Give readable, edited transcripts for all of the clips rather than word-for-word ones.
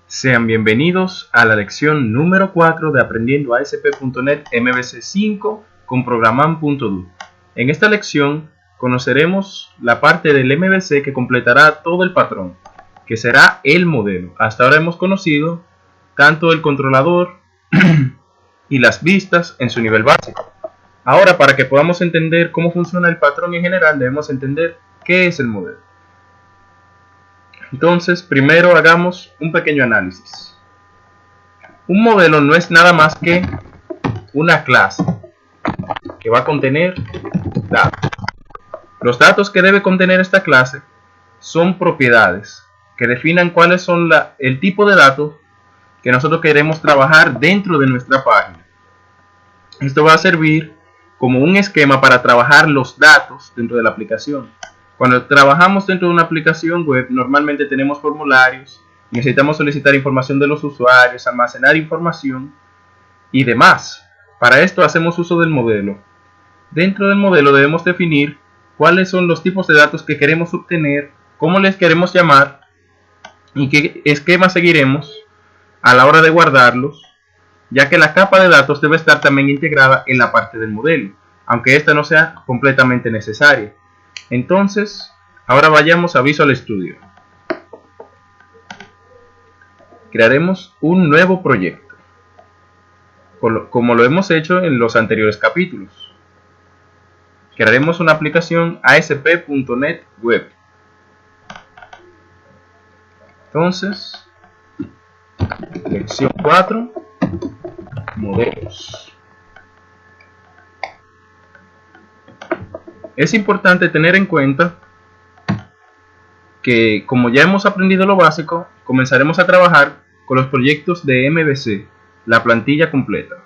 Sean bienvenidos a la lección número 4 de Aprendiendo ASP.NET MVC 5 con Programan.do. En esta lección conoceremos la parte del MVC que completará todo el patrón, que será el modelo. Hasta ahora hemos conocido tanto el controlador y las vistas en su nivel básico. Ahora, para que podamos entender cómo funciona el patrón en general, debemos entender qué es el modelo. Entonces, primero hagamos un pequeño análisis. Un modelo no es nada más que una clase que va a contener datos. Los datos que debe contener esta clase son propiedades que definan cuáles son el tipo de datos que nosotros queremos trabajar dentro de nuestra página. Esto va a servir como un esquema para trabajar los datos dentro de la aplicación. Cuando trabajamos dentro de una aplicación web, normalmente tenemos formularios, necesitamos solicitar información de los usuarios, almacenar información y demás. Para esto hacemos uso del modelo. Dentro del modelo debemos definir cuáles son los tipos de datos que queremos obtener, cómo les queremos llamar y qué esquema seguiremos a la hora de guardarlos, ya que la capa de datos debe estar también integrada en la parte del modelo, aunque esta no sea completamente necesaria. Entonces, ahora vayamos a Visual Studio. Crearemos un nuevo proyecto, como lo hemos hecho en los anteriores capítulos. Crearemos una aplicación ASP.NET Web. Entonces, lección 4, modelos. Es importante tener en cuenta que, como ya hemos aprendido lo básico, comenzaremos a trabajar con los proyectos de MVC, la plantilla completa.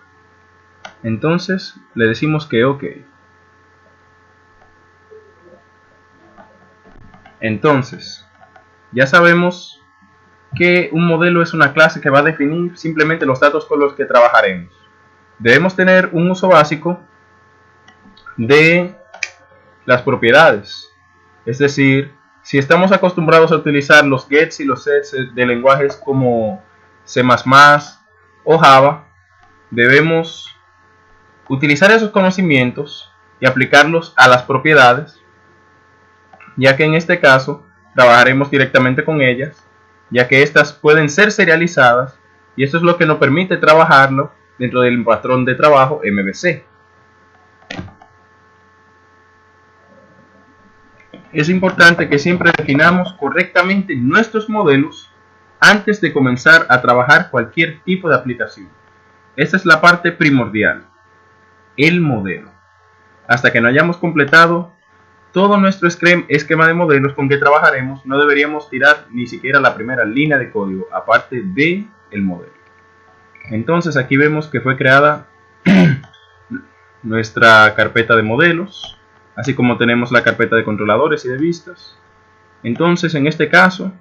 Entonces, le decimos que OK. Entonces, ya sabemos que un modelo es una clase que va a definir simplemente los datos con los que trabajaremos. Debemos tener un uso básico de las propiedades, es decir, si estamos acostumbrados a utilizar los gets y los sets de lenguajes como C++ o Java, debemos utilizar esos conocimientos y aplicarlos a las propiedades, ya que en este caso trabajaremos directamente con ellas, ya que estas pueden ser serializadas y esto es lo que nos permite trabajarlo dentro del patrón de trabajo MVC. Es importante que siempre definamos correctamente nuestros modelos antes de comenzar a trabajar cualquier tipo de aplicación. Esta es la parte primordial, el modelo. Hasta que no hayamos completado todo nuestro esquema de modelos con que trabajaremos, no deberíamos tirar ni siquiera la primera línea de código, aparte del modelo. Entonces aquí vemos que fue creada nuestra carpeta de modelos, así como tenemos la carpeta de controladores y de vistas. Entonces, en este caso,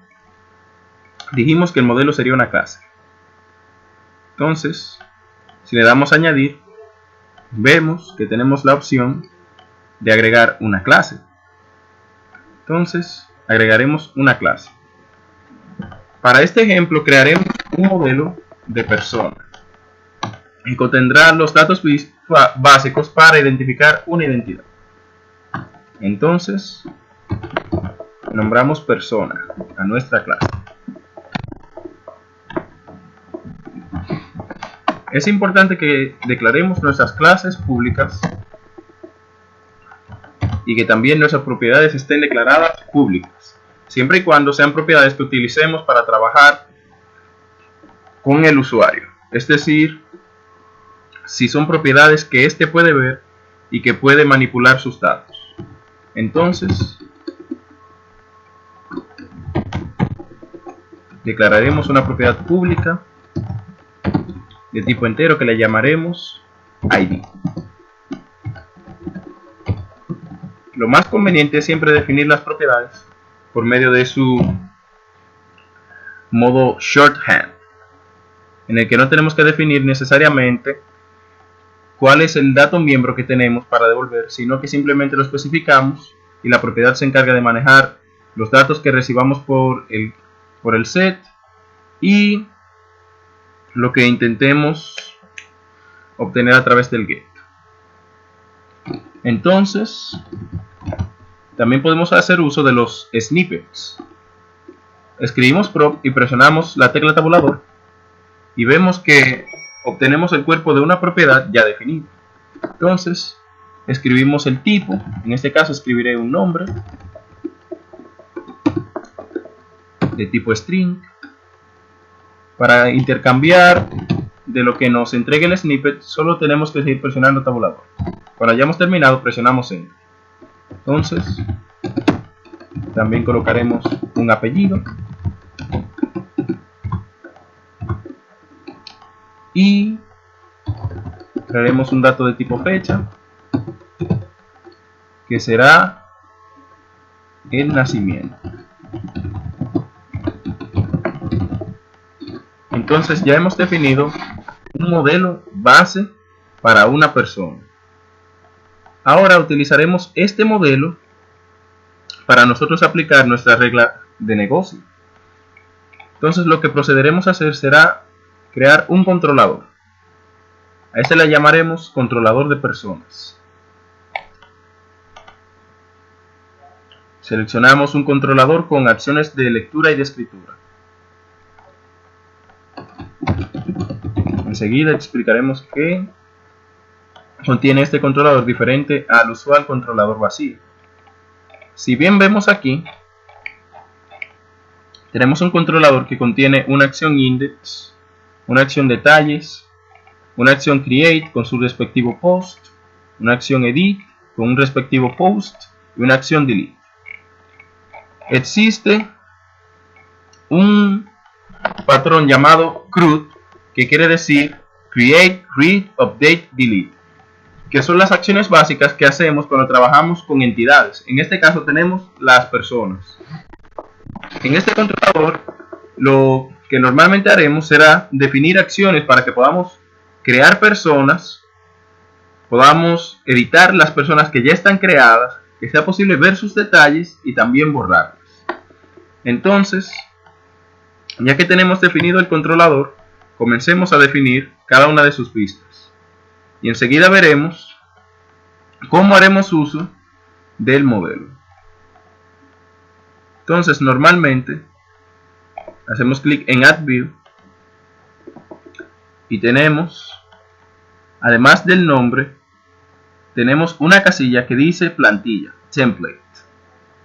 dijimos que el modelo sería una clase. Entonces, si le damos a añadir, vemos que tenemos la opción de agregar una clase. Entonces, agregaremos una clase. Para este ejemplo, crearemos un modelo de persona y contendrá los datos básicos para identificar una identidad. Entonces, nombramos persona a nuestra clase. Es importante que declaremos nuestras clases públicas y que también nuestras propiedades estén declaradas públicas, siempre y cuando sean propiedades que utilicemos para trabajar con el usuario. Es decir, si son propiedades que éste puede ver y que puede manipular sus datos. Entonces, declararemos una propiedad pública de tipo entero que le llamaremos ID. Lo más conveniente es siempre definir las propiedades por medio de su modo shorthand, en el que no tenemos que definir necesariamente cuál es el dato miembro que tenemos para devolver, sino que simplemente lo especificamos y la propiedad se encarga de manejar los datos que recibamos por el set y lo que intentemos obtener a través del get. Entonces también podemos hacer uso de los snippets. Escribimos prop y presionamos la tecla tabulador y vemos que obtenemos el cuerpo de una propiedad ya definida. Entonces escribimos el tipo, en este caso escribiré un nombre de tipo string para intercambiar de lo que nos entregue el snippet. Solo tenemos que seguir presionando tabulador. Cuando hayamos terminado, presionamos enter. Entonces también colocaremos un apellido y crearemos un dato de tipo fecha que será el nacimiento. Entonces ya hemos definido un modelo base para una persona. Ahora utilizaremos este modelo para nosotros aplicar nuestra regla de negocio. Entonces lo que procederemos a hacer será crear un controlador. A este le llamaremos controlador de personas. Seleccionamos un controlador con acciones de lectura y de escritura. Enseguida explicaremos qué contiene este controlador diferente al usual controlador vacío. Si bien vemos aquí, tenemos un controlador que contiene una acción index, una acción detalles, una acción create con su respectivo post, una acción edit con un respectivo post y una acción delete. Existe un patrón llamado CRUD, que quiere decir Create, Read, Update, Delete, que son las acciones básicas que hacemos cuando trabajamos con entidades. En este caso tenemos las personas. En este controlador lo que normalmente haremos será definir acciones para que podamos crear personas, podamos editar las personas que ya están creadas, que sea posible ver sus detalles y también borrarlas. Entonces, ya que tenemos definido el controlador, comencemos a definir cada una de sus vistas. Y enseguida veremos cómo haremos uso del modelo. Entonces, normalmente, hacemos clic en Add View y tenemos, además del nombre, tenemos una casilla que dice plantilla, template.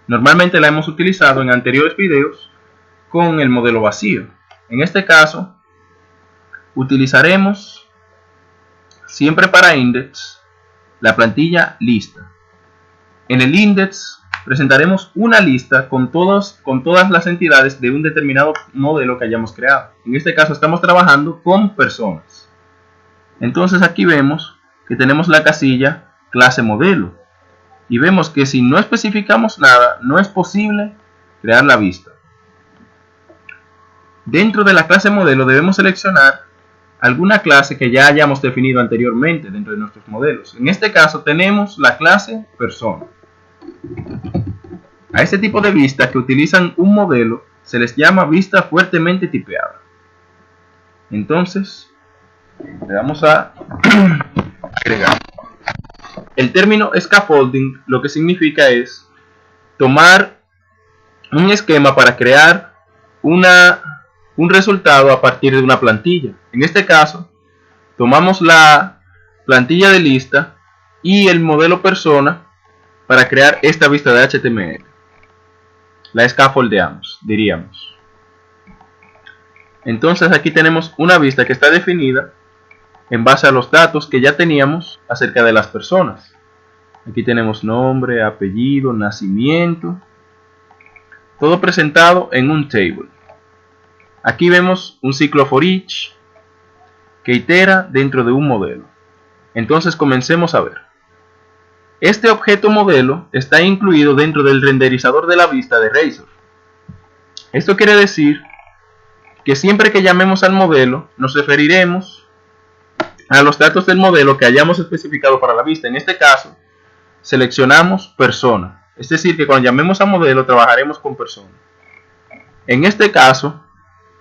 Normalmente la hemos utilizado en anteriores videos con el modelo vacío. En este caso, utilizaremos siempre para index la plantilla lista. En el index presentaremos una lista con todas las entidades de un determinado modelo que hayamos creado. En este caso estamos trabajando con personas. Entonces aquí vemos que tenemos la casilla clase modelo y vemos que si no especificamos nada, no es posible crear la vista. Dentro de la clase modelo debemos seleccionar alguna clase que ya hayamos definido anteriormente dentro de nuestros modelos. En este caso tenemos la clase persona. A este tipo de vista que utilizan un modelo se les llama vista fuertemente tipeada. Entonces le damos a agregar. El término scaffolding lo que significa es tomar un esquema para crear un resultado a partir de una plantilla. En este caso, tomamos la plantilla de lista y el modelo persona para crear esta vista de HTML. La scaffoldeamos, diríamos. Entonces aquí tenemos una vista que está definida en base a los datos que ya teníamos acerca de las personas. Aquí tenemos nombre, apellido, nacimiento, todo presentado en un table. Aquí vemos un ciclo for each que itera dentro de un modelo. Entonces comencemos a ver. Este objeto modelo está incluido dentro del renderizador de la vista de Razor. Esto quiere decir que siempre que llamemos al modelo nos referiremos a los datos del modelo que hayamos especificado para la vista. En este caso seleccionamos persona, es decir que cuando llamemos a modelo trabajaremos con persona. En este caso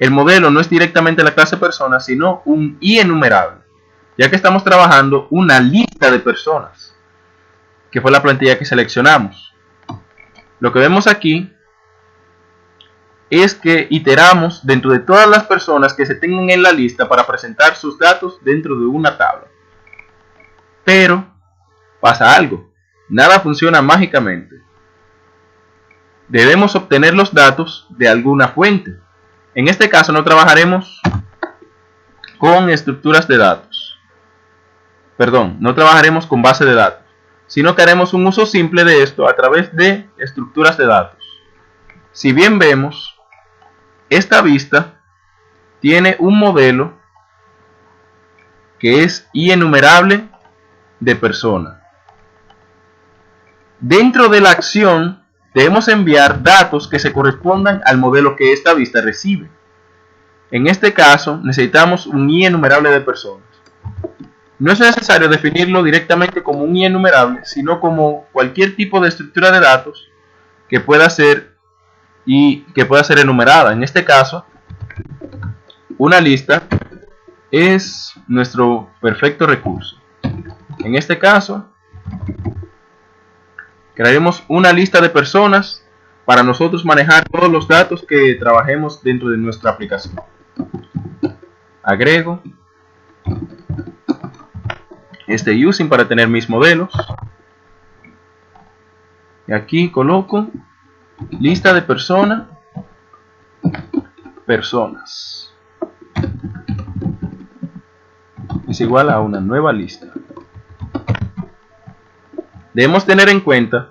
el modelo no es directamente la clase persona, sino un i enumerable, ya que estamos trabajando una lista de personas, que fue la plantilla que seleccionamos. Lo que vemos aquí es que iteramos dentro de todas las personas que se tengan en la lista para presentar sus datos dentro de una tabla. Pero pasa algo, nada funciona mágicamente. Debemos obtener los datos de alguna fuente. En este caso no trabajaremos con estructuras de datos. Perdón, no trabajaremos con base de datos, sino que haremos un uso simple de esto a través de estructuras de datos. Si bien vemos, esta vista tiene un modelo que es i enumerable de persona. Dentro de la acción debemos enviar datos que se correspondan al modelo que esta vista recibe. En este caso necesitamos un i enumerable de personas. No es necesario definirlo directamente como un i enumerable, sino como cualquier tipo de estructura de datos que pueda ser enumerada. En este caso, una lista es nuestro perfecto recurso. En este caso, crearemos una lista de personas para nosotros manejar todos los datos que trabajemos dentro de nuestra aplicación. Agrego este using para tener mis modelos. Y aquí coloco lista de personas. Es igual a una nueva lista. Debemos tener en cuenta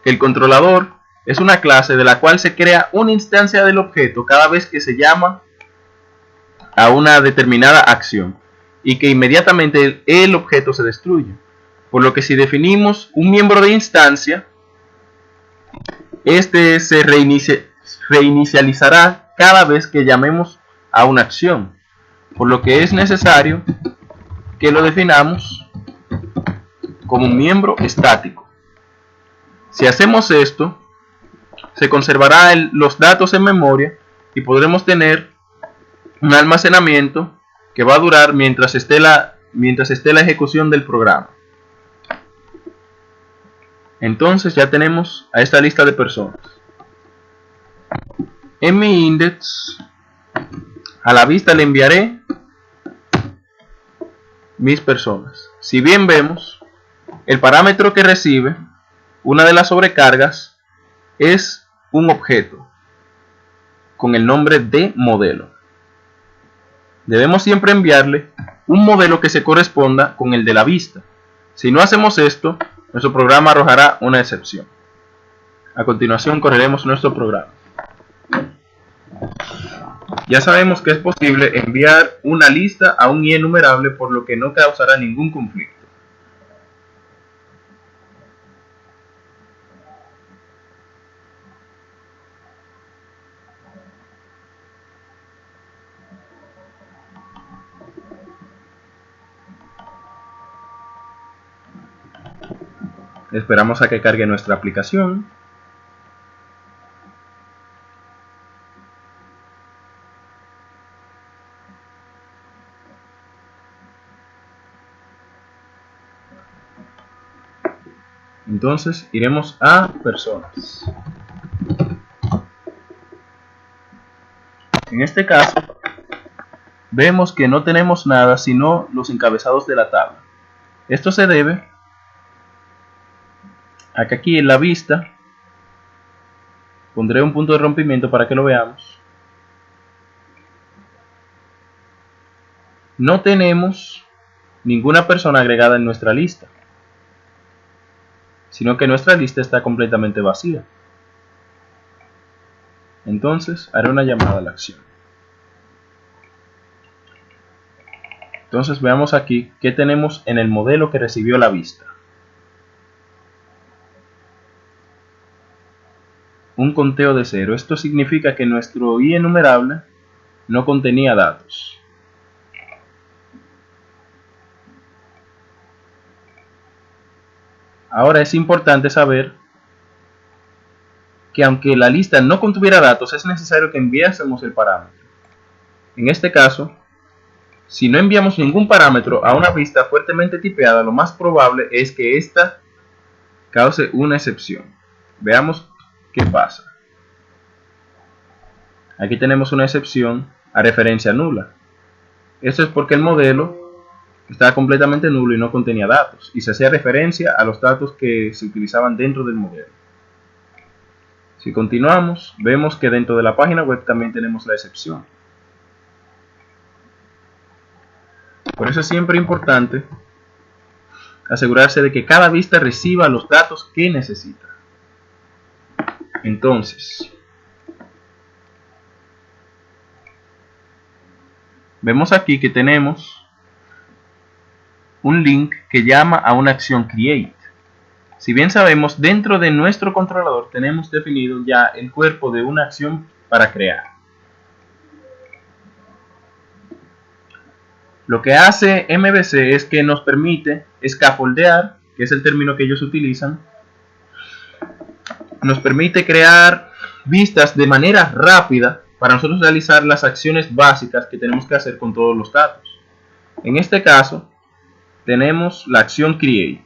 que el controlador es una clase de la cual se crea una instancia del objeto cada vez que se llama a una determinada acción y que inmediatamente el objeto se destruye. Por lo que si definimos un miembro de instancia, este se reinicializará cada vez que llamemos a una acción, por lo que es necesario que lo definamos como un miembro estático. Si hacemos esto, se conservarán los datos en memoria y podremos tener un almacenamiento que va a durar mientras esté la ejecución del programa. Entonces ya tenemos a esta lista de personas. En mi index, a la vista le enviaré mis personas. Si bien vemos, el parámetro que recibe una de las sobrecargas es un objeto con el nombre de modelo. Debemos siempre enviarle un modelo que se corresponda con el de la vista. Si no hacemos esto, nuestro programa arrojará una excepción. A continuación correremos nuestro programa. Ya sabemos que es posible enviar una lista a un i enumerable, por lo que no causará ningún conflicto. Esperamos a que cargue nuestra aplicación. Entonces iremos a personas. En este caso vemos que no tenemos nada sino los encabezados de la tabla. Esto se debe a que aquí en la vista pondré un punto de rompimiento para que lo veamos. No tenemos ninguna persona agregada en nuestra lista, sino que nuestra lista está completamente vacía. Entonces haré una llamada a la acción. Entonces veamos aquí qué tenemos en el modelo que recibió la vista. Un conteo de 0. Esto significa que nuestro i enumerable no contenía datos. Ahora es importante saber que aunque la lista no contuviera datos, es necesario que enviásemos el parámetro. En este caso, si no enviamos ningún parámetro a una vista fuertemente tipeada, lo más probable es que ésta cause una excepción. Veamos qué pasa. Aquí tenemos una excepción a referencia nula. Esto es porque el modelo estaba completamente nulo y no contenía datos, y se hacía referencia a los datos que se utilizaban dentro del modelo. Si continuamos, vemos que dentro de la página web también tenemos la excepción. Por eso es siempre importante asegurarse de que cada vista reciba los datos que necesita. Entonces, vemos aquí que tenemos un link que llama a una acción create. Si bien sabemos, dentro de nuestro controlador tenemos definido ya el cuerpo de una acción para crear. Lo que hace MVC es que nos permite scaffoldear, que es el término que ellos utilizan, nos permite crear vistas de manera rápida para nosotros realizar las acciones básicas que tenemos que hacer con todos los datos. En este caso, tenemos la acción create.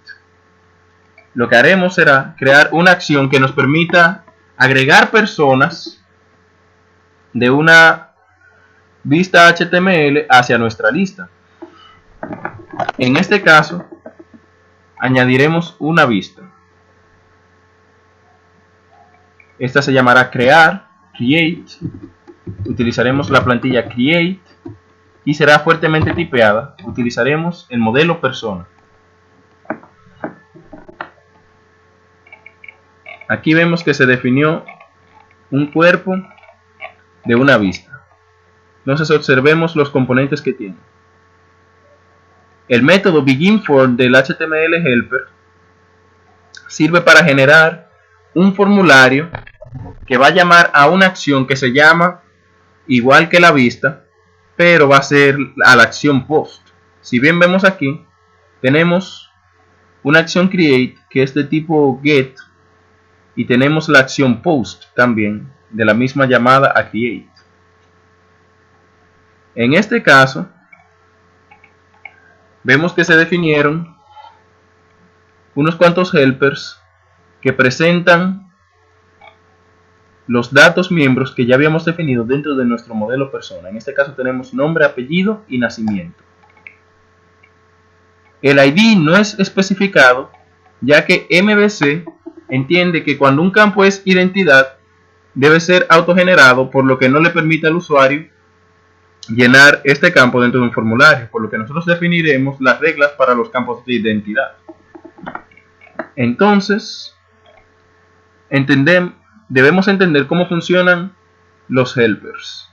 Lo que haremos será crear una acción que nos permita agregar personas de una vista HTML hacia nuestra lista. En este caso, añadiremos una vista. Esta se llamará create. Utilizaremos la plantilla create y será fuertemente tipeada. Utilizaremos el modelo persona. Aquí vemos que se definió un cuerpo de una vista. Entonces observemos los componentes que tiene. El método beginForm del HTML helper sirve para generar un formulario que va a llamar a una acción que se llama igual que la vista, pero va a ser a la acción post. Si bien vemos aquí, tenemos una acción create que es de tipo get y tenemos la acción post también de la misma llamada a create. En este caso, vemos que se definieron unos cuantos helpers que presentan los datos miembros que ya habíamos definido dentro de nuestro modelo persona. En este caso tenemos nombre, apellido y nacimiento. El ID no es especificado, ya que MVC entiende que cuando un campo es identidad, debe ser autogenerado, por lo que no le permite al usuario llenar este campo dentro de un formulario, por lo que nosotros definiremos las reglas para los campos de identidad. Entonces, debemos entender cómo funcionan los helpers.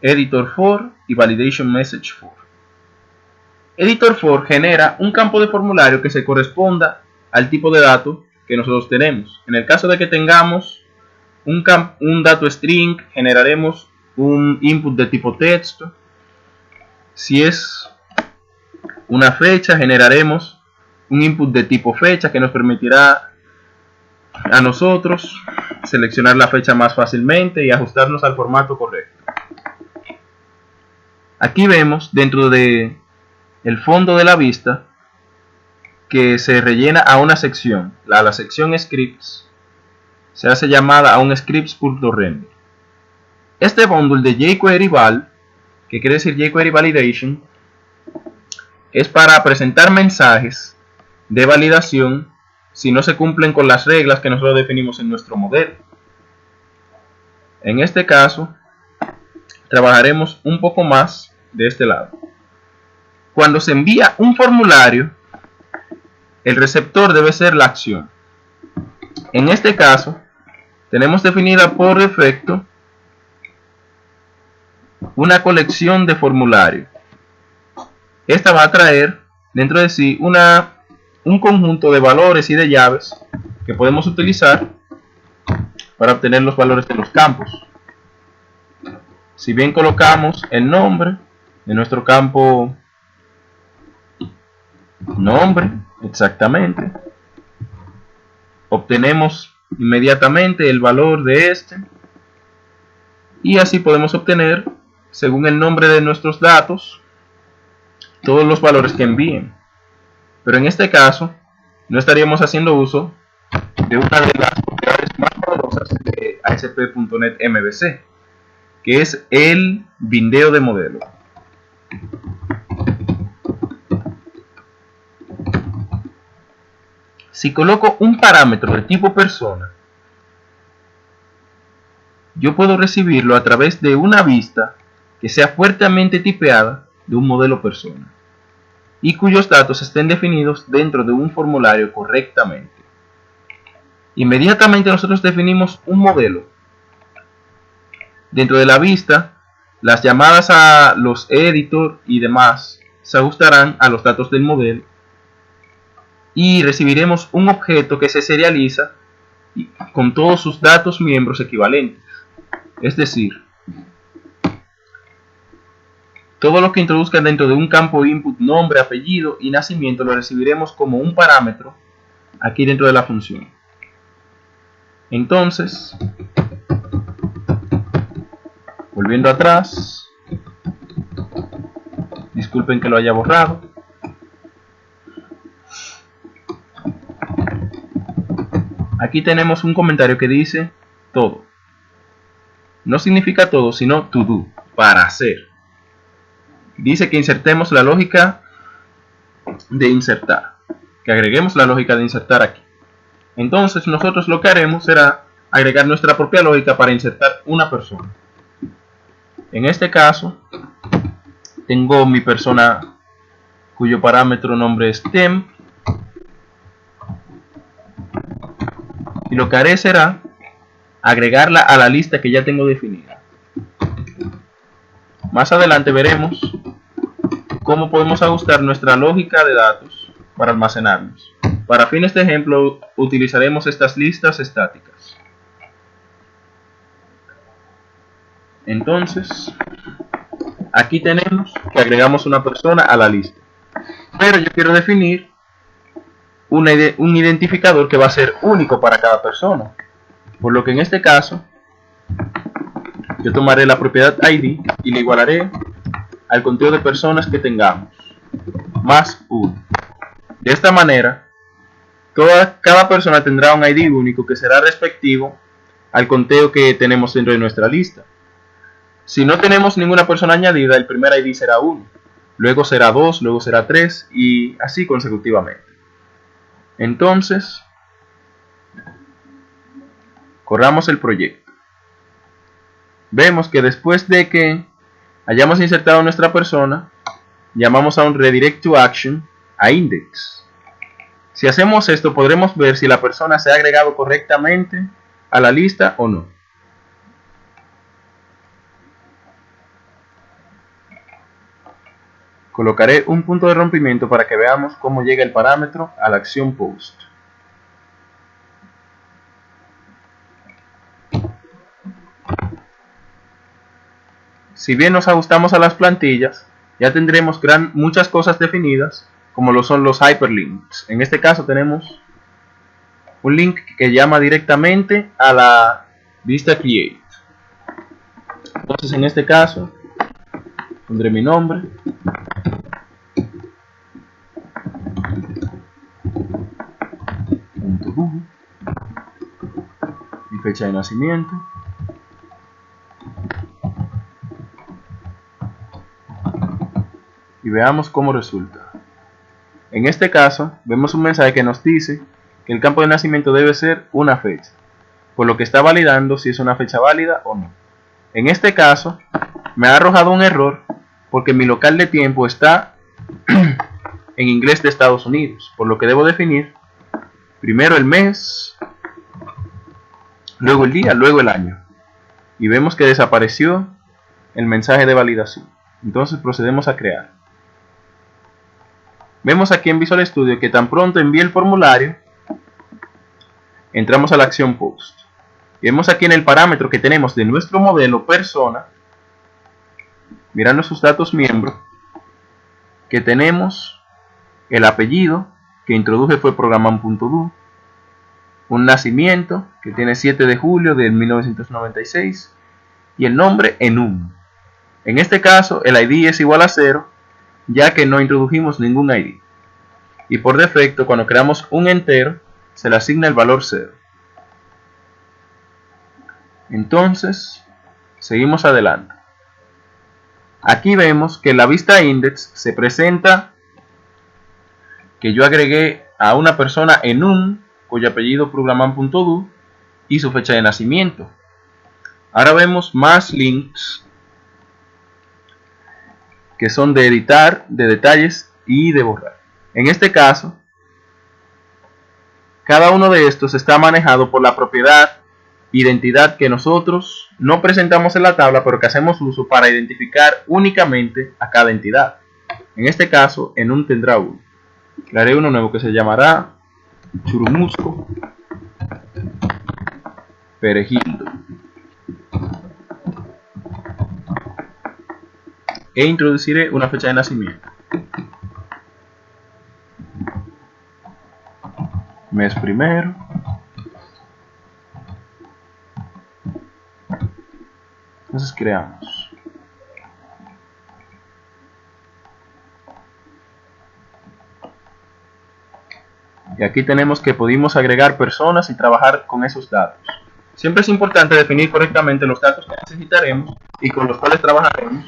Editor for y Validation Message for. Editor for genera un campo de formulario que se corresponda al tipo de dato que nosotros tenemos. En el caso de que tengamos un dato string, generaremos un input de tipo texto. Si es una fecha, generaremos un input de tipo fecha que nos permitirá a nosotros seleccionar la fecha más fácilmente y ajustarnos al formato correcto. Aquí vemos dentro de el fondo de la vista que se rellena a una sección. La sección scripts se hace llamada a un scripts.render. Este bundle de jQuery val, que quiere decir jQuery validation, es para presentar mensajes de validación si no se cumplen con las reglas que nosotros definimos en nuestro modelo. En este caso, trabajaremos un poco más de este lado. Cuando se envía un formulario, el receptor debe ser la acción. En este caso, tenemos definida por defecto una colección de formularios. Esta va a traer dentro de sí un conjunto de valores y de llaves que podemos utilizar para obtener los valores de los campos. Si bien colocamos el nombre de nuestro campo nombre, exactamente, obtenemos inmediatamente el valor de este y así podemos obtener según el nombre de nuestros datos, todos los valores que envíen. Pero en este caso, no estaríamos haciendo uso de una de las propiedades más poderosas de ASP.NET MVC, que es el bindeo de modelo. Si coloco un parámetro de tipo persona, yo puedo recibirlo a través de una vista que sea fuertemente tipeada de un modelo persona y cuyos datos estén definidos dentro de un formulario correctamente. Inmediatamente nosotros definimos un modelo. Dentro de la vista, las llamadas a los editor y demás se ajustarán a los datos del modelo y recibiremos un objeto que se serializa con todos sus datos miembros equivalentes. Es decir, todo lo que introduzcan dentro de un campo input, nombre, apellido y nacimiento, lo recibiremos como un parámetro aquí dentro de la función. Entonces, volviendo atrás, disculpen que lo haya borrado. Aquí tenemos un comentario que dice todo. No significa todo, sino to do, para hacer. Dice que insertemos la lógica de insertar, que agreguemos la lógica de insertar aquí. Entonces nosotros lo que haremos será agregar nuestra propia lógica para insertar una persona. En este caso, tengo mi persona cuyo parámetro nombre es temp, y lo que haré será agregarla a la lista que ya tengo definida. Más adelante veremos cómo podemos ajustar nuestra lógica de datos para almacenarlos. Para fines de ejemplo, utilizaremos estas listas estáticas. Entonces, aquí tenemos que agregamos una persona a la lista. Pero yo quiero definir un identificador que va a ser único para cada persona. Por lo que en este caso, yo tomaré la propiedad ID y le igualaré al conteo de personas que tengamos, más 1. De esta manera, cada persona tendrá un ID único que será respectivo al conteo que tenemos dentro de nuestra lista. Si no tenemos ninguna persona añadida, el primer ID será 1, luego será 2, luego será 3 y así consecutivamente. Entonces, corramos el proyecto. Vemos que después de que hayamos insertado nuestra persona, llamamos a un redirect to action a index. Si hacemos esto, podremos ver si la persona se ha agregado correctamente a la lista o no. Colocaré un punto de rompimiento para que veamos cómo llega el parámetro a la acción post. Si bien nos ajustamos a las plantillas, ya tendremos muchas cosas definidas, como lo son los hyperlinks. En este caso tenemos un link que llama directamente a la vista create. Entonces en este caso pondré mi nombre, mi fecha de nacimiento, y veamos cómo resulta. En este caso vemos un mensaje que nos dice que el campo de nacimiento debe ser una fecha, por lo que está validando si es una fecha válida o no. En este caso me ha arrojado un error porque mi local de tiempo está en inglés de Estados Unidos, por lo que debo definir primero el mes, luego el día, luego el año, y vemos que desapareció el mensaje de validación. Entonces procedemos a crear. Vemos aquí en Visual Studio que tan pronto envíe el formulario, entramos a la acción post. Y vemos aquí en el parámetro que tenemos de nuestro modelo persona, mirando sus datos miembros, que tenemos el apellido que introduje fue programan.do, un nacimiento que tiene 7 de julio de 1996 y el nombre enum. En este caso el ID es igual a 0, ya que no introdujimos ningún ID. Y por defecto, cuando creamos un entero, se le asigna el valor 0. Entonces, seguimos adelante. Aquí vemos que en la vista index se presenta que yo agregué a una persona enum, cuyo apellido programan.do y su fecha de nacimiento. Ahora vemos más links que son de editar, de detalles y de borrar. En este caso, cada uno de estos está manejado por la propiedad identidad que nosotros no presentamos en la tabla, pero que hacemos uso para identificar únicamente a cada entidad. En este caso, enum tendrá uno. Crearé uno nuevo que se llamará churumusco perejildo e introduciré una fecha de nacimiento. Mes primero. Entonces creamos. Y aquí tenemos que pudimos agregar personas y trabajar con esos datos. Siempre es importante definir correctamente los datos que necesitaremos y con los cuales trabajaremos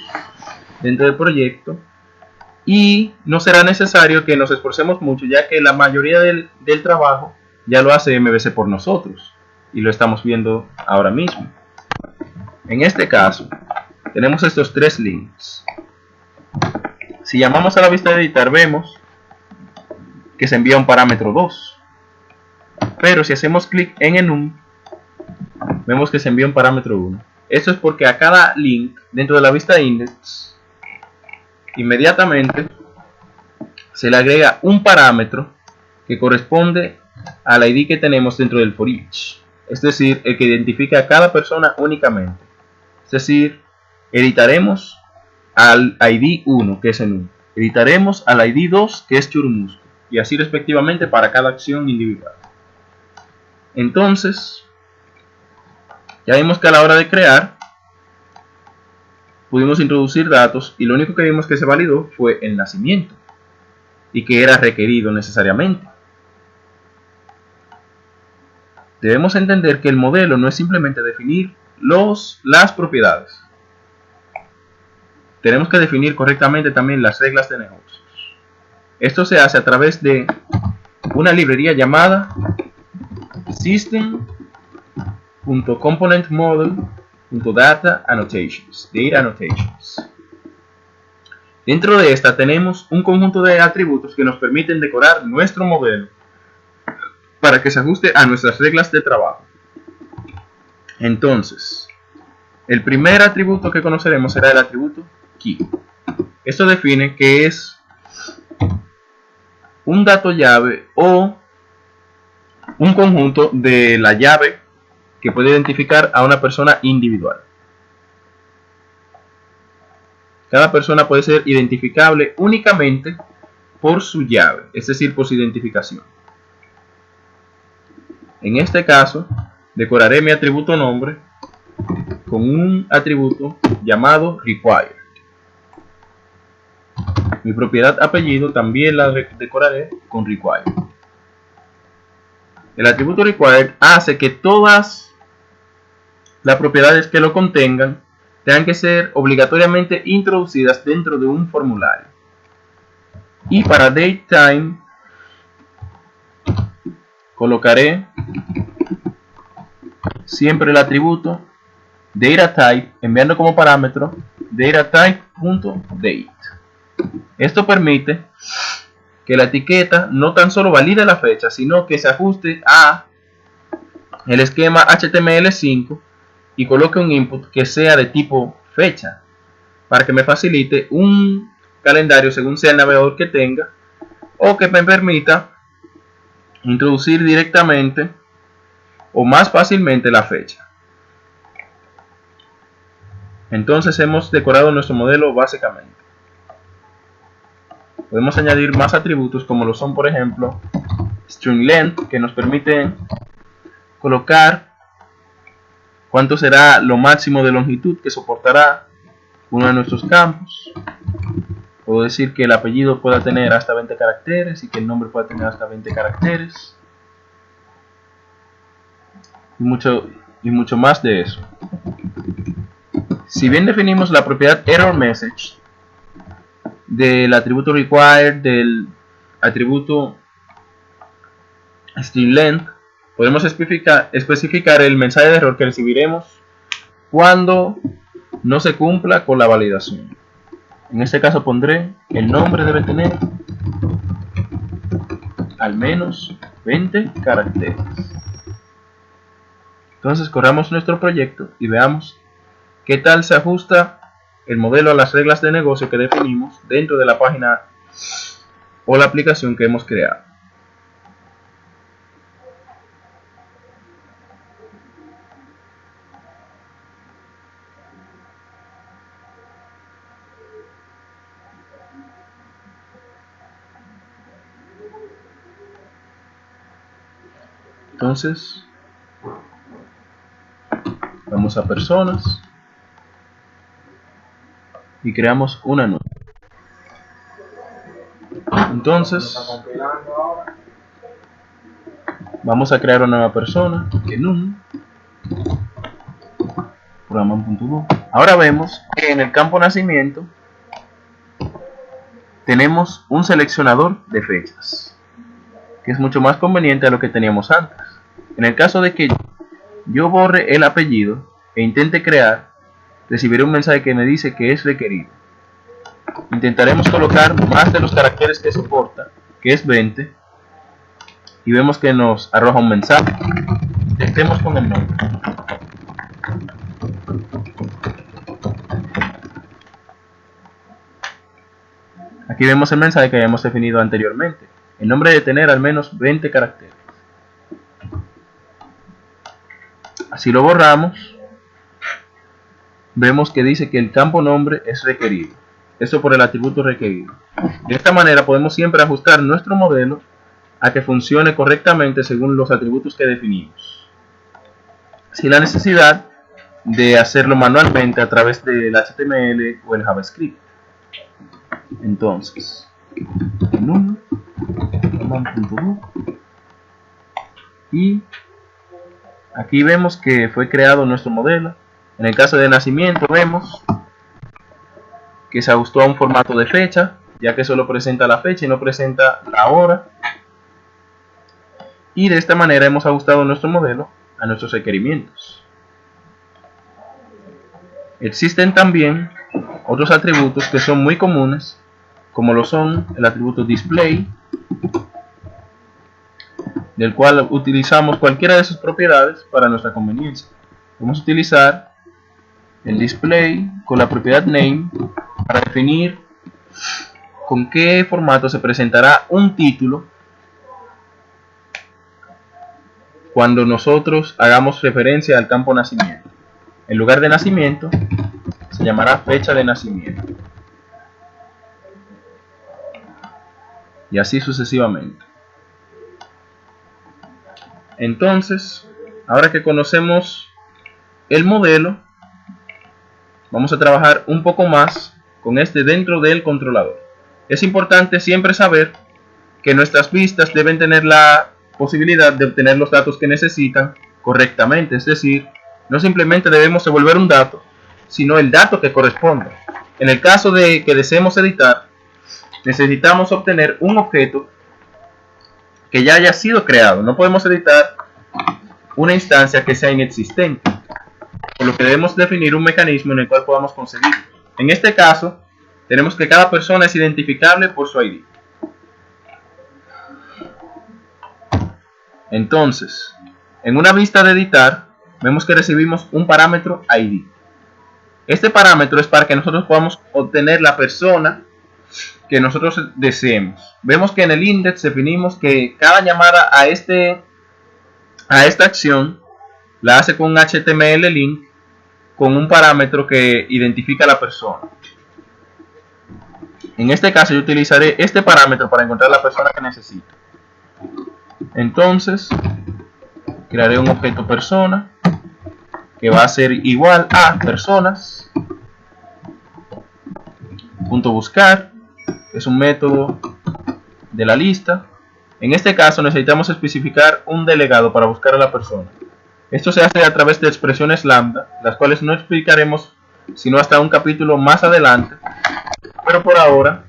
dentro del proyecto. Y no será necesario que nos esforcemos mucho, ya que la mayoría del trabajo ya lo hace MVC por nosotros. Y lo estamos viendo ahora mismo. En este caso, tenemos estos tres links. Si llamamos a la vista de editar, vemos que se envía un parámetro 2. Pero si hacemos clic en enum, vemos que se envía un parámetro 1. Esto es porque a cada link dentro de la vista index, inmediatamente se le agrega un parámetro que corresponde al ID que tenemos dentro del for each. Es decir, el que identifica a cada persona únicamente. Es decir, editaremos al ID 1, que es enum. Editaremos al ID 2, que es churumusco. Y así respectivamente para cada acción individual. Entonces, ya vimos que a la hora de crear, pudimos introducir datos y lo único que vimos que se validó fue el nacimiento. Y que era requerido necesariamente. Debemos entender que el modelo no es simplemente definir las propiedades. Tenemos que definir correctamente también las reglas de negocios. Esto se hace a través de una librería llamada system.componentModel.data_annotations, data annotations. Dentro de esta tenemos un conjunto de atributos que nos permiten decorar nuestro modelo para que se ajuste a nuestras reglas de trabajo. Entonces, el primer atributo que conoceremos será el atributo key. Esto define que es un dato llave o un conjunto de la llave que puede identificar a una persona individual. Cada persona puede ser identificable únicamente por su llave, es decir, por su identificación. En este caso, decoraré mi atributo nombre con un atributo llamado required. Mi propiedad apellido también la decoraré con required. El atributo required hace que todas las propiedades que lo contengan tengan que ser obligatoriamente introducidas dentro de un formulario. Y para datetime colocaré siempre el atributo dataType enviando como parámetro dataType.date. Esto permite que la etiqueta no tan solo valide la fecha, sino que se ajuste a el esquema HTML5 y coloque un input que sea de tipo fecha, para que me facilite un calendario según sea el navegador que tenga, o que me permita introducir directamente o más fácilmente la fecha. Entonces hemos decorado nuestro modelo básicamente. Podemos añadir más atributos como lo son, por ejemplo, string length, que nos permite colocar cuánto será lo máximo de longitud que soportará uno de nuestros campos. Puedo decir que el apellido pueda tener hasta 20 caracteres y que el nombre pueda tener hasta 20 caracteres. Y mucho más de eso. Si bien definimos la propiedad error message del atributo required, del atributo string length, podemos especificar el mensaje de error que recibiremos cuando no se cumpla con la validación. En este caso pondré que el nombre debe tener al menos 20 caracteres. Entonces corramos nuestro proyecto y veamos qué tal se ajusta el modelo a las reglas de negocio que definimos dentro de la página o la aplicación que hemos creado. Entonces vamos a personas y creamos una nueva. Entonces vamos a crear una nueva persona que num programan.do. Ahora vemos que en el campo nacimiento tenemos un seleccionador de fechas, que es mucho más conveniente a lo que teníamos antes. En el caso de que yo borre el apellido e intente crear, recibiré un mensaje que me dice que es requerido. Intentaremos colocar más de los caracteres que soporta, que es 20, y vemos que nos arroja un mensaje. Intentemos con el nombre. Aquí vemos el mensaje que habíamos definido anteriormente. El nombre debe tener al menos 20 caracteres. Así lo borramos. Vemos que dice que el campo nombre es requerido. Eso por el atributo requerido. De esta manera podemos siempre ajustar nuestro modelo a que funcione correctamente según los atributos que definimos, sin la necesidad de hacerlo manualmente a través del HTML o el JavaScript. Entonces, y aquí vemos que fue creado nuestro modelo. En el caso de nacimiento vemos que se ajustó a un formato de fecha, ya que solo presenta la fecha y no presenta la hora. Y de esta manera hemos ajustado nuestro modelo a nuestros requerimientos. Existen también otros atributos que son muy comunes, como lo son el atributo display, del cual utilizamos cualquiera de sus propiedades para nuestra conveniencia. Vamos a utilizar el display con la propiedad name para definir con qué formato se presentará un título cuando nosotros hagamos referencia al campo nacimiento. En lugar de nacimiento se llamará fecha de nacimiento, y así sucesivamente. Entonces, ahora que conocemos el modelo, vamos a trabajar un poco más con este dentro del controlador. Es importante siempre saber que nuestras vistas deben tener la posibilidad de obtener los datos que necesitan correctamente, es decir, no simplemente debemos devolver un dato, sino el dato que corresponde. En el caso de que deseemos editar, necesitamos obtener un objeto que ya haya sido creado. No podemos editar una instancia que sea inexistente, por lo que debemos definir un mecanismo en el cual podamos conseguirlo. En este caso, tenemos que cada persona es identificable por su ID. Entonces, en una vista de editar, vemos que recibimos un parámetro ID. Este parámetro es para que nosotros podamos obtener la persona que nosotros deseemos. Vemos que en el index definimos que cada llamada a esta acción la hace con un HTML link con un parámetro que identifica a la persona. En este caso yo utilizaré este parámetro para encontrar la persona que necesito. Entonces crearé un objeto persona que va a ser igual a personas .buscar es un método de la lista. En este caso necesitamos especificar un delegado para buscar a la persona. Esto se hace a través de expresiones lambda, las cuales no explicaremos sino hasta un capítulo más adelante, pero por ahora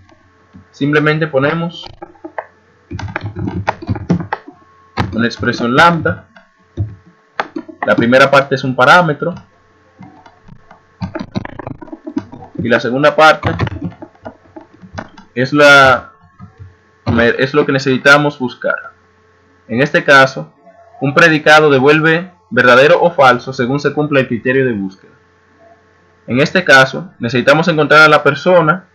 simplemente ponemos una expresión lambda. La primera parte es un parámetro y la segunda parte es lo que necesitamos buscar. En este caso, un predicado devuelve verdadero o falso según se cumpla el criterio de búsqueda. En este caso, necesitamos encontrar a la persona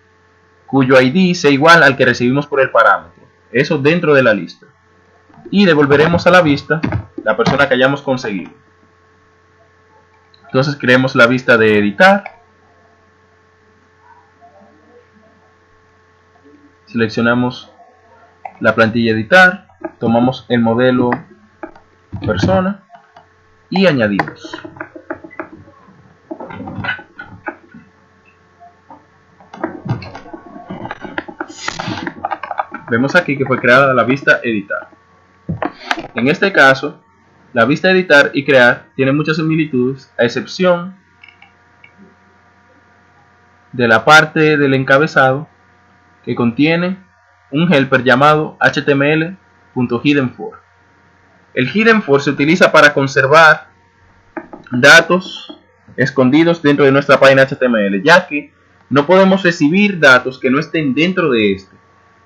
cuyo ID sea igual al que recibimos por el parámetro, eso dentro de la lista, y devolveremos a la vista la persona que hayamos conseguido. Entonces creemos la vista de editar, seleccionamos la plantilla editar, tomamos el modelo persona y añadimos. Vemos aquí que fue creada la vista editar. En este caso, la vista editar y crear tienen muchas similitudes, a excepción de la parte del encabezado que contiene un helper llamado html.hidden_for. El hidden_for se utiliza para conservar datos escondidos dentro de nuestra página HTML, ya que no podemos recibir datos que no estén dentro de este,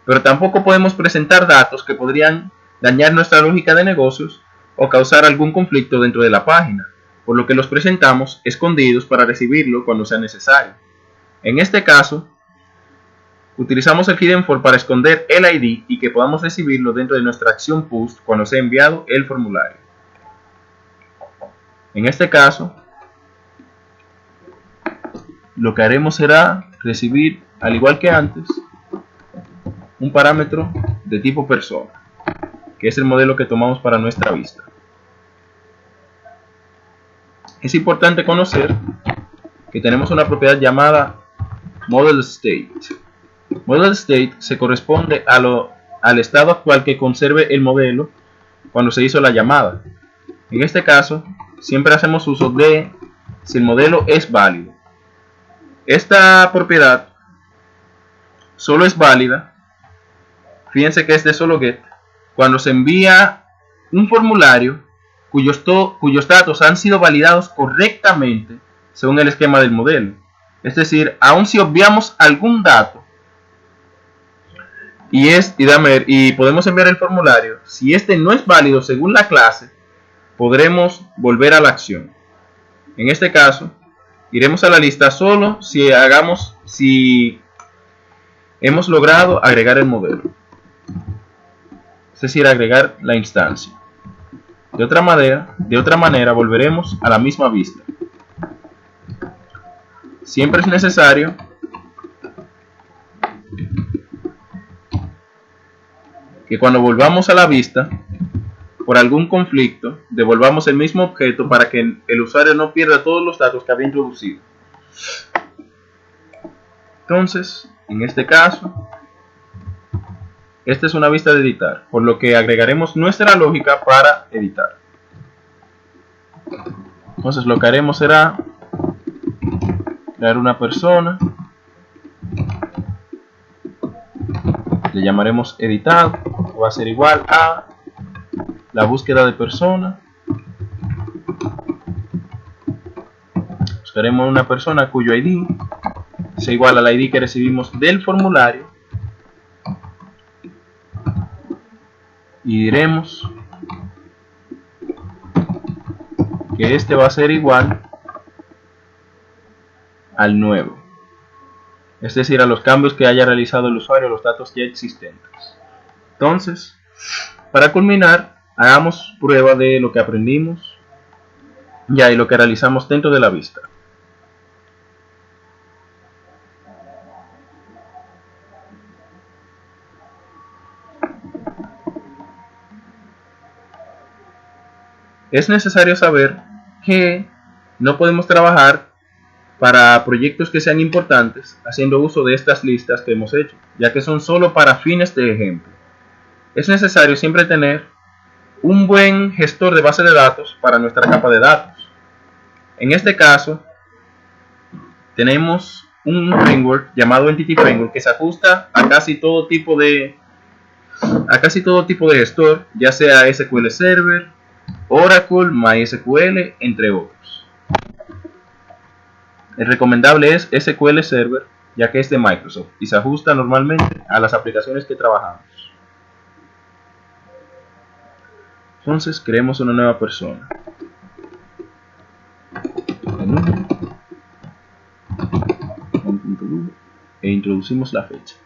pero tampoco podemos presentar datos que podrían dañar nuestra lógica de negocios o causar algún conflicto dentro de la página, por lo que los presentamos escondidos para recibirlo cuando sea necesario. En este caso, utilizamos el hidden_for para esconder el ID y que podamos recibirlo dentro de nuestra acción post cuando sea enviado el formulario. En este caso, lo que haremos será recibir, al igual que antes, un parámetro de tipo persona, que es el modelo que tomamos para nuestra vista. Es importante conocer que tenemos una propiedad llamada ModelState. ModelState se corresponde al estado actual que conserve el modelo cuando se hizo la llamada. En este caso, siempre hacemos uso de si el modelo es válido. Esta propiedad solo es válida, fíjense que es de solo get, cuando se envía un formulario cuyos datos han sido validados correctamente según el esquema del modelo. Es decir, aun si obviamos algún dato y podemos enviar el formulario, si este no es válido según la clase, podremos volver a la acción. En este caso, iremos a la lista solo si hemos logrado agregar el modelo, es decir, agregar la instancia. De otra manera volveremos a la misma vista. Siempre es necesario que cuando volvamos a la vista, por algún conflicto, devolvamos el mismo objeto para que el usuario no pierda todos los datos que había introducido. Entonces, en este caso, esta es una vista de editar, por lo que agregaremos nuestra lógica para editar. Entonces lo que haremos será crear una persona, le llamaremos editado, que va a ser igual a la búsqueda de persona. Buscaremos una persona cuyo ID sea igual al ID que recibimos del formulario y diremos que este va a ser igual al nuevo, es decir, a los cambios que haya realizado el usuario a los datos ya existentes. Entonces, para culminar, hagamos prueba de lo que aprendimos ya y lo que realizamos dentro de la vista. Es necesario saber que no podemos trabajar para proyectos que sean importantes haciendo uso de estas listas que hemos hecho, ya que son solo para fines de ejemplo. Es necesario siempre tener un buen gestor de base de datos para nuestra capa de datos. En este caso, tenemos un framework llamado Entity Framework que se ajusta a casi todo tipo de gestor, ya sea SQL Server, Oracle, MySQL, entre otros. El recomendable es SQL Server, ya que es de Microsoft y se ajusta normalmente a las aplicaciones que trabajamos. Entonces creemos una nueva persona e introducimos la fecha.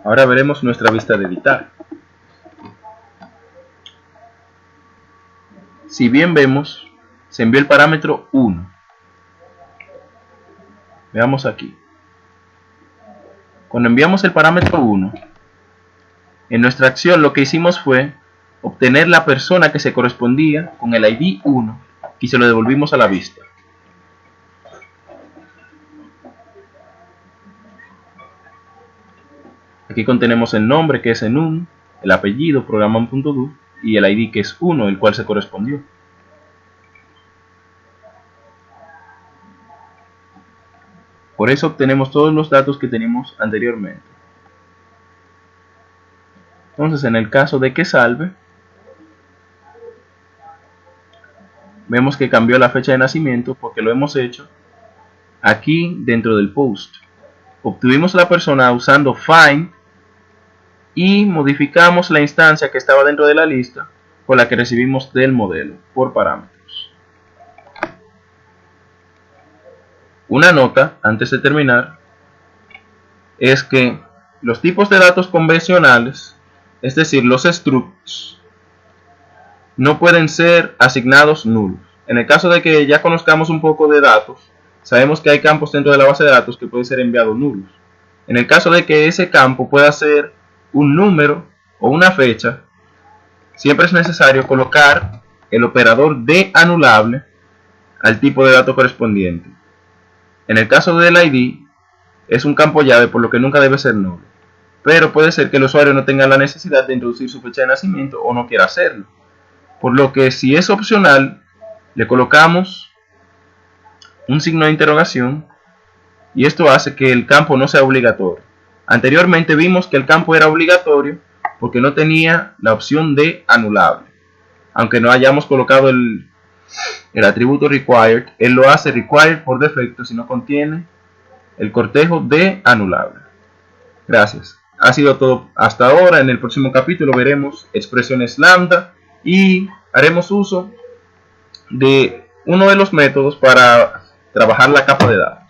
Ahora veremos nuestra vista de editar. Si bien vemos, se envió el parámetro 1. Veamos aquí. Cuando enviamos el parámetro 1, en nuestra acción lo que hicimos fue obtener la persona que se correspondía con el ID 1 y se lo devolvimos a la vista. Aquí contenemos el nombre, que es enum, el apellido, programan.do, y el ID, que es 1, el cual se correspondió. Por eso obtenemos todos los datos que teníamos anteriormente. Entonces, en el caso de que salve, vemos que cambió la fecha de nacimiento porque lo hemos hecho aquí dentro del post. Obtuvimos la persona usando find y modificamos la instancia que estaba dentro de la lista con la que recibimos del modelo por parámetros. Una nota antes de terminar es que los tipos de datos convencionales, es decir, los structs, no pueden ser asignados nulos. En el caso de que ya conozcamos un poco de datos, sabemos que hay campos dentro de la base de datos que pueden ser enviados nulos. En el caso de que ese campo pueda ser un número o una fecha, siempre es necesario colocar el operador de anulable al tipo de dato correspondiente. En el caso del ID, es un campo llave, por lo que nunca debe ser nulo. Pero puede ser que el usuario no tenga la necesidad de introducir su fecha de nacimiento o no quiera hacerlo. Por lo que si es opcional, le colocamos un signo de interrogación y esto hace que el campo no sea obligatorio. Anteriormente vimos que el campo era obligatorio porque no tenía la opción de anulable. Aunque no hayamos colocado el atributo required, él lo hace required por defecto si no contiene el cortejo de anulable. Gracias. Ha sido todo hasta ahora. En el próximo capítulo veremos expresiones lambda y haremos uso de uno de los métodos para trabajar la capa de datos.